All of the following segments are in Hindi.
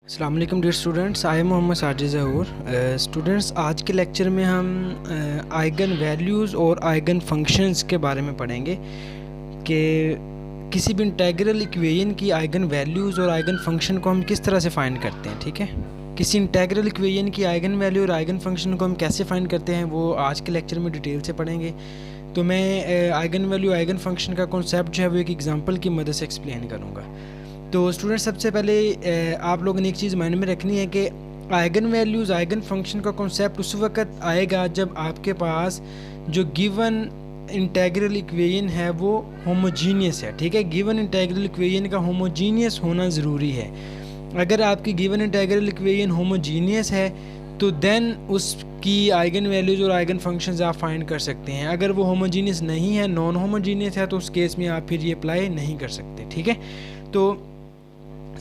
अस्सलाम वालेकुम dear students, I am Mohammad Sajid Zahoor. Students, आज के लेक्चर में हम आइगन वैल्यूज़ और आइगन फंक्शंस के बारे में पढ़ेंगे कि किसी भी इंटेग्रल इक्वेशन की आइगन वैल्यूज़ और आइगन फंक्शन को हम किस तरह से फाइंड करते हैं। ठीक है, किसी इंटेग्रल इक्वेशन की आइगन वैल्यू और आइगन फंक्शन को हम कैसे फाइंड करते हैं वो आज के लेक्चर में डिटेल से पढ़ेंगे। तो मैं आइगन वैल्यू आइगन फंक्शन का कॉन्सेप्ट जो है वो एक एग्जांपल की मदद से एक्सप्लेन करूँगा। तो स्टूडेंट, सबसे पहले आप लोगों ने एक चीज़ माइंड में रखनी है कि आइगन वैल्यूज़ आइगन फंक्शन का कॉन्सेप्ट उस वक्त आएगा जब आपके पास जो गिवन इंटेग्रल इक्वेशन है वो होमोजीनियस है। ठीक है, गिवन इंटेग्रल इक्वेशन का होमोजीनियस होना ज़रूरी है। अगर आपकी गिवन इंटेग्रल इक्वेशन होमोजीनियस है तो देन उसकी आइगन वैल्यूज़ और आइगन फंक्शंस आप फाइंड कर सकते हैं। अगर वो होमोजीनियस नहीं है, नॉन होमोजीनियस है, तो उस केस में आप फिर ये अप्लाई नहीं कर सकते। ठीक है, तो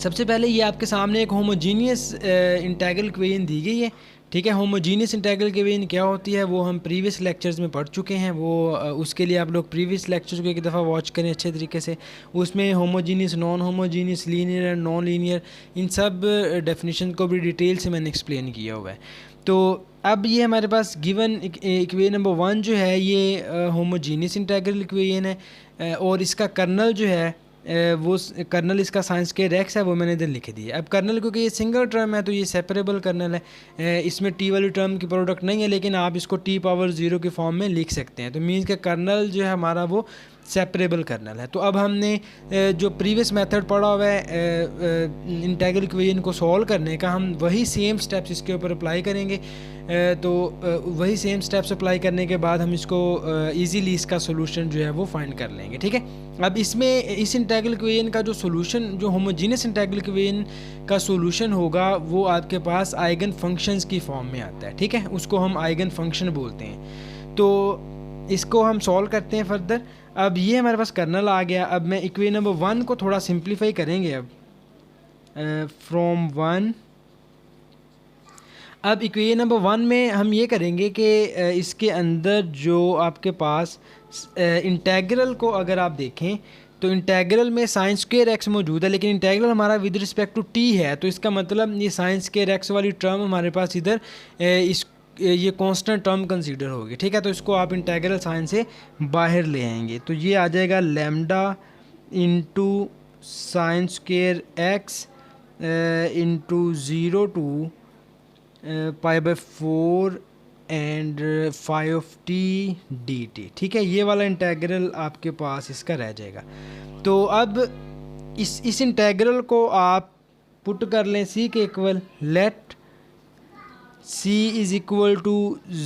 सबसे पहले ये आपके सामने एक होमोजीनियस इंटेग्रल इक्वेशन दी गई है। ठीक है, होमोजीनियस इंटेग्रल इक्वेशन क्या होती है वो हम प्रीवियस लेक्चर्स में पढ़ चुके हैं। वो उसके लिए आप लोग प्रीवियस लेक्चर्स को एक दफ़ा वॉच करें अच्छे तरीके से। उसमें homogeneous, non homogeneous, linear and non linear, इन सब डेफिनेशन को भी डिटेल से मैंने एक्सप्लेन किया हुआ है। तो अब ये हमारे पास गिवन इक्वेशन नंबर 1 जो है ये होमोजीनियस इंटेग्रल इक्वेशन है और इसका कर्नल जो है वो कर्नल इसका साइंस के रेक्स है वो मैंने इधर लिख दिया। अब कर्नल क्योंकि ये सिंगल टर्म है तो ये सेपरेबल कर्नल है, इसमें टी वाली टर्म की प्रोडक्ट नहीं है, लेकिन आप इसको टी पावर 0 के फॉर्म में लिख सकते हैं। तो मीन्स का कर्नल जो है हमारा वो सेपरेबल कर्नल है। तो अब हमने जो प्रीवियस मेथड पढ़ा हुआ है इंटेग्रल इक्वेशन को सॉल्व करने का, हम वही सेम स्टेप्स इसके ऊपर अप्लाई करेंगे। तो वही सेम स्टेप्स अप्लाई करने के बाद हम इसको इजीली इसका सोल्यूशन जो है वो फाइंड कर लेंगे। ठीक है, अब इसमें इस इंटेग्रल इक्वेशन का जो सोल्यूशन, जो होमोजीनियस इंटेग्रल इक्वेशन का सोल्यूशन होगा वो आपके पास आइगन फंक्शंस की फॉर्म में आता है। ठीक है, उसको हम आइगन फंक्शन बोलते हैं। तो इसको हम सॉल्व करते हैं फर्दर। अब ये हमारे पास कर्नल आ गया। अब मैं इक्वेशन नंबर 1 को थोड़ा सिंप्लीफाई करेंगे। अब फ्रॉम 1, अब इक्वेशन नंबर 1 में हम ये करेंगे कि इसके अंदर जो आपके पास इंटेग्रल को अगर आप देखें तो इंटेग्रल में साइन स्क्वायर एक्स मौजूद है, लेकिन इंटेग्रल हमारा विद रिस्पेक्ट टू टी है। तो इसका मतलब ये साइन स्क्वायर एक्स वाली टर्म हमारे पास इधर ये कांस्टेंट टर्म कंसीडर होगी। ठीक है, तो इसको आप इंटेग्रल साइन से बाहर ले आएंगे तो ये आ जाएगा lambda into sine square x into 0 to π/4 and 5t dt। ठीक है, ये वाला इंटेग्रल आपके पास इसका रह जाएगा। तो अब इस इंटेग्रल को आप पुट कर लें c के equal, let c is equal to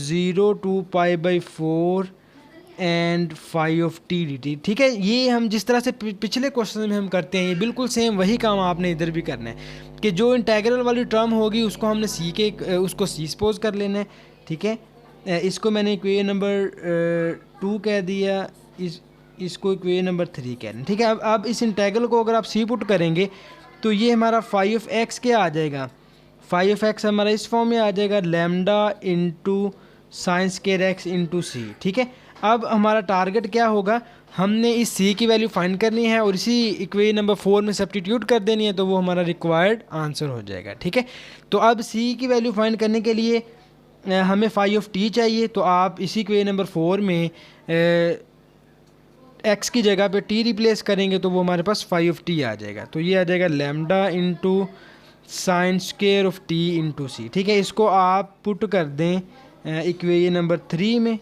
0 to π/4 and 5t dt। ठीक है, ये हम जिस तरह से पिछले क्वेश्चन में हम करते हैं ये बिल्कुल सेम वही काम आपने इधर भी करना है कि जो इंटेग्रल वाली टर्म होगी उसको हमने उसको c सपोज कर लेना है। ठीक है, इसको मैंने इक्वेशन नंबर 2 कह दिया, इसको इक्वेशन नंबर 3 कह रहे हैं। ठीक है, अब इस इंटेग्रल को अगर आप c पुट करेंगे तो ये हमारा 5x क्या आ जाएगा, 5x हमारा इस फॉर्म में आ जाएगा lambda into sine square x into c. ठीक है, अब हमारा टारगेट क्या होगा, हमने इस c की वैल्यू फाइंड करनी है और इसी इक्वेशन नंबर 4 में सब्स्टिट्यूट कर देनी है, तो वो हमारा रिक्वायर्ड आंसर हो जाएगा। ठीक है, तो अब c की वैल्यू फाइंड करने के लिए हमें φ चाहिए, तो आप इसी इक्वेशन नंबर 4 में x की जगह पे t रिप्लेस करेंगे तो वो हमारे पास φ आ जाएगा। तो ये आ जाएगा lambda into sine square of t into c. ठीक है, इसको आप पुट कर दें इक्वेशन नंबर 3 में।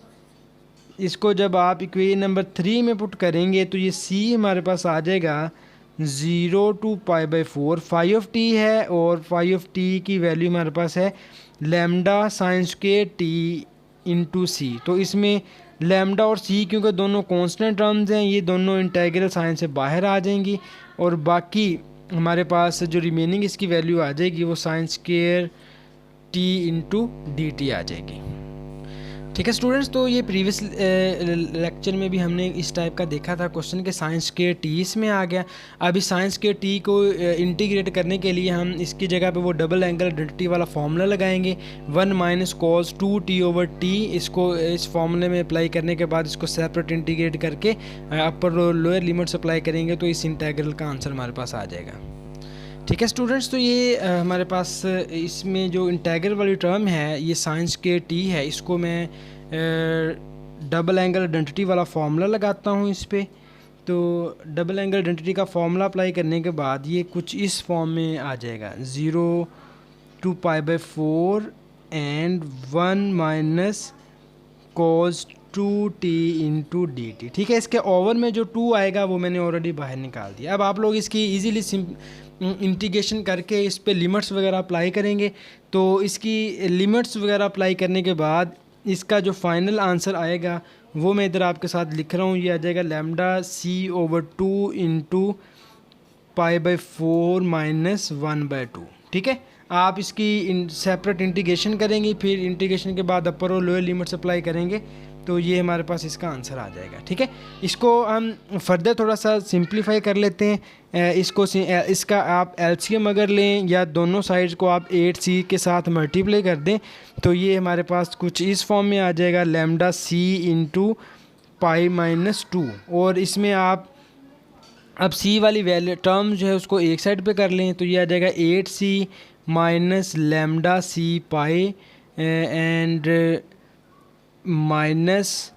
इसको जब आप इक्वेशन नंबर 3 में पुट करेंगे तो ये c हमारे पास आ जाएगा 0 टू π/4, φ है और φ की वैल्यू हमारे पास है lambda sine square t into c. तो इसमें लैम्डा और c क्योंकि दोनों कांस्टेंट टर्म्स हैं, ये दोनों इंटेग्रल साइन से बाहर आ जाएंगी और बाकी हमारे पास जो रिमेनिंग इसकी वैल्यू आ जाएगी वो sign square t into dt आ जाएगी। ठीक है स्टूडेंट्स, तो ये प्रीवियस लेक्चर में भी हमने इस टाइप का देखा था क्वेश्चन के साइंस के टी इसमें आ गया। अब इस साइंस के टी को इंटीग्रेट करने के लिए हम इसकी जगह पे वो डबल एंगल आइडेंटिटी वाला फार्मूला लगाएंगे, 1 माइनस कॉस 2t/t। इसको इस फार्मूले में अप्लाई करने के बाद इसको सेपरेट इंटीग्रेट करके अपर और लोअर लिमिट्स अप्लाई करेंगे तो इस इंटीग्रल का आंसर हमारे पास आ जाएगा। ठीक है स्टूडेंट्स, तो ये हमारे पास इसमें जो इंटीग्रल वाली टर्म है ये साइंस के टी है, इसको मैं डबल एंगल आइडेंटिटी वाला फार्मूला लगाता हूँ इस पर। तो डबल एंगल आइडेंटिटी का फार्मूला अप्लाई करने के बाद ये कुछ इस फॉर्म में आ जाएगा, 0 to π/4 and 1 minus cos 2t into d t. ठीक है, इसके ओवर में जो 2 आएगा वो मैंने ऑलरेडी बाहर निकाल दिया। अब आप लोग इसकी ईजीली इंटीग्रेशन करके इस पे लिमिट्स वगैरह अप्लाई करेंगे, तो इसकी लिमिट्स वगैरह अप्लाई करने के बाद इसका जो फाइनल आंसर आएगा वो मैं इधर आपके साथ लिख रहा हूँ। ये आ जाएगा λc/2 इंटू π/4 माइनस 1/2। ठीक है, आप इसकी सेपरेट इंटीग्रेशन करेंगे, फिर इंटीग्रेशन के बाद अपर और लोअर लिमिट्स अप्लाई करेंगे, तो ये हमारे पास इसका आंसर आ जाएगा। ठीक है, इसको हम फर्दर थोड़ा सा सिंप्लीफाई कर लेते हैं। इसका आप एलसीएम अगर लें या दोनों साइड्स को आप 8c के साथ मल्टीप्लाई कर दें, तो ये हमारे पास कुछ इस फॉर्म में आ जाएगा, λc इंटू π-2। और इसमें आप अब c वाली वैल्यू टर्म जो है उसको एक साइड पे कर लें, तो ये आ जाएगा 8c minus λc pi and minus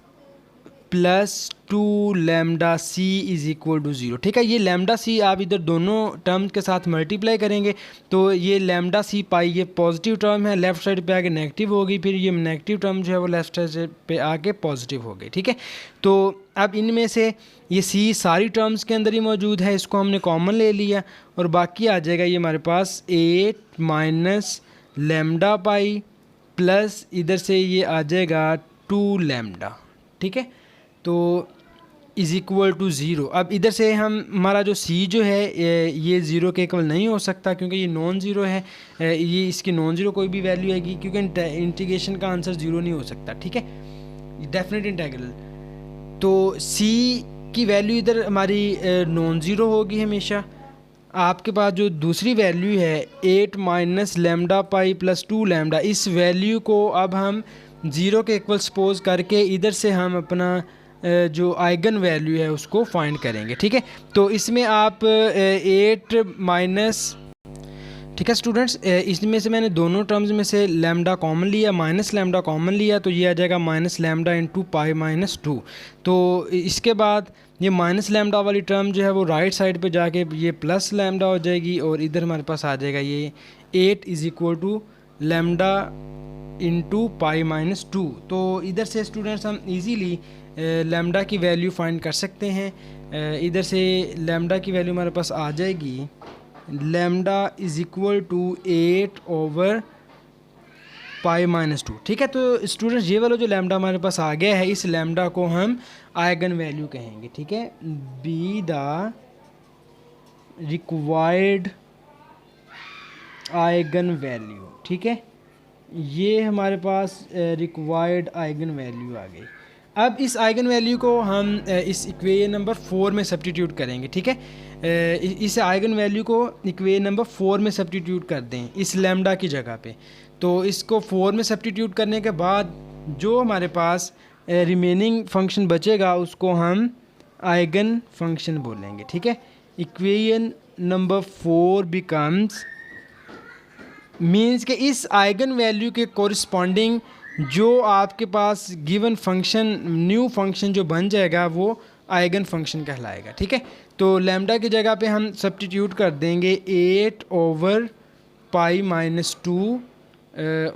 plus 2 λc is equal to 0। ठीक है, ये λc आप इधर दोनों टर्म के साथ मल्टीप्लाई करेंगे, तो ये λc पाई ये पॉजिटिव टर्म है, लेफ़्ट साइड पे आके नेगेटिव होगी, फिर ये नेगेटिव टर्म जो है वो लेफ़्ट साइड पे आके पॉजिटिव हो गई। ठीक है, तो अब इनमें से ये c सारी टर्म्स के अंदर ही मौजूद है, इसको हमने कॉमन ले लिया और बाकी आ जाएगा ये हमारे पास 8 माइनस लैम्डा पाई प्लस इधर से ये आ जाएगा 2 लैम्डा। ठीक है, तो इज़ इक्वल टू 0। अब इधर से हम हमारा जो c जो है ये 0 के इक्वल नहीं हो सकता क्योंकि ये नॉन ज़ीरो है, ये इसकी नॉन ज़ीरो कोई भी वैल्यू आएगी क्योंकि इंटीग्रेशन का आंसर 0 नहीं हो सकता। ठीक है, डेफिनेट इंटीग्रल, तो c की वैल्यू इधर हमारी नॉन ज़ीरो होगी हमेशा। आपके पास जो दूसरी वैल्यू है 8 minus lambda pi plus 2 lambda, इस वैल्यू को अब हम 0 के इक्वल सपोज करके इधर से हम अपना जो आइगन वैल्यू है उसको फाइंड करेंगे। ठीक है, तो इसमें आप 8 माइनस, ठीक है स्टूडेंट्स, इसमें से मैंने दोनों टर्म्स में से लैम्डा कॉमन लिया, माइनस लैम्डा कॉमन लिया, तो ये आ जाएगा माइनस लैम्डा इंटू π-2। तो इसके बाद ये माइनस लैम्डा वाली टर्म जो है वो राइट साइड पे जाके ये प्लस लैम्डा हो जाएगी और इधर हमारे पास आ जाएगा ये 8 is equal to lambda into π-2। तो इधर से स्टूडेंट्स हम इजीली लैम्डा की वैल्यू फाइंड कर सकते हैं। इधर से लैम्डा की वैल्यू हमारे पास आ जाएगी, lambda is equal to 8 over π-2। ठीक है, तो स्टूडेंट्स ये वाला जो लैम्डा हमारे पास आ गया है, इस लैम्डा को हम आइगन वैल्यू कहेंगे। ठीक है, be the required eigen value. ठीक है, ये हमारे पास रिक्वायर्ड आइगन वैल्यू आ गई। अब इस आइगन वैल्यू को हम इस इक्वेशन नंबर 4 में सब्स्टिट्यूट करेंगे। ठीक है, इस आइगन वैल्यू को इक्वेशन नंबर 4 में सब्स्टिट्यूट कर दें इस लैम्डा की जगह पे। तो इसको 4 में सब्स्टिट्यूट करने के बाद जो हमारे पास रिमेनिंग फंक्शन बचेगा उसको हम आइगन फंक्शन बोलेंगे। ठीक है, इक्वेशन नंबर 4 बिकम्स, मीन्स कि इस आइगन वैल्यू के कोरिस्पॉन्डिंग जो आपके पास गिवन फंक्शन, न्यू फंक्शन जो बन जाएगा वो आइगन फंक्शन कहलाएगा। ठीक है, तो लैम्डा की जगह पे हम सब्स्टिट्यूट कर देंगे 8 ओवर π-2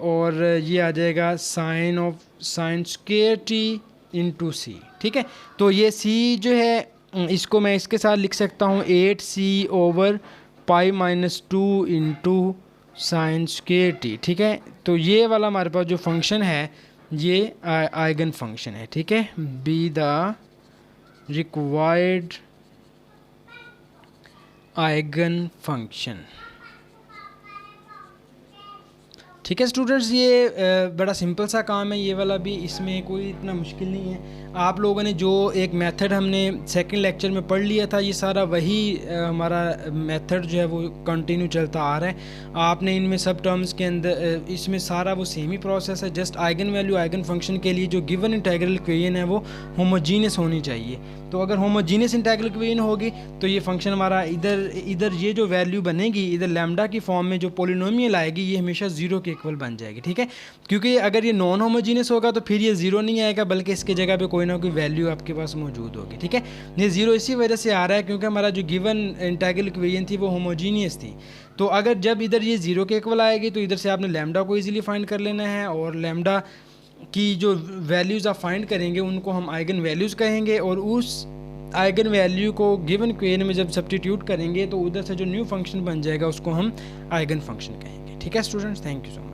और ये आ जाएगा sign square T into c. ठीक है, तो ये सी जो है इसको मैं इसके साथ लिख सकता हूँ 8c over π-2 into sine square t. ठीक है, तो ये वाला हमारे पास जो फंक्शन है ये आइगन फंक्शन है। ठीक है, be the required eigen function. ठीक है स्टूडेंट्स, ये बड़ा सिंपल सा काम है ये वाला भी, इसमें कोई इतना मुश्किल नहीं है। आप लोगों ने जो एक मेथड हमने सेकंड लेक्चर में पढ़ लिया था, ये सारा वही हमारा मेथड जो है वो कंटिन्यू चलता आ रहा है। आपने इनमें सब टर्म्स के अंदर इसमें सारा वो सेम ही प्रोसेस है, just eigen value eigen function के लिए जो गिवन इंटीग्रल इक्वेशन है वो होमोजीनियस होनी चाहिए। तो अगर होमोजीनियस इंटीग्रल इक्वेशन होगी तो ये फंक्शन हमारा इधर ये जो वैल्यू बनेगी इधर लैम्डा की फॉर्म में जो पोलिनोमियल आएगी ये हमेशा ज़ीरो के इक्वल बन जाएगी। ठीक है, क्योंकि अगर ये नॉन होमोजीनियस होगा तो फिर ये ज़ीरो नहीं आएगा, बल्कि इसके जगह पे कोई ना कोई वैल्यू आपके पास मौजूद होगी। ठीक है, ये ज़ीरो इसी वजह से आ रहा है क्योंकि हमारा जो गिवन इंटीग्रल इक्वेशन थी वो होमोजीनियस थी। तो अगर जब इधर ये ज़ीरो के इक्वल आएगी तो इधर से आपने लैम्डा को ईजिली फाइंड कर लेना है, और लैम्डा की जो वैल्यूज़ आप फाइंड करेंगे उनको हम आइगन वैल्यूज़ कहेंगे, और उस आइगन वैल्यू को गिवन इक्वेशन में जब सब्स्टिट्यूट करेंगे तो उधर से जो न्यू फंक्शन बन जाएगा उसको हम आइगन फंक्शन कहेंगे। ठीक है students, thank you so much.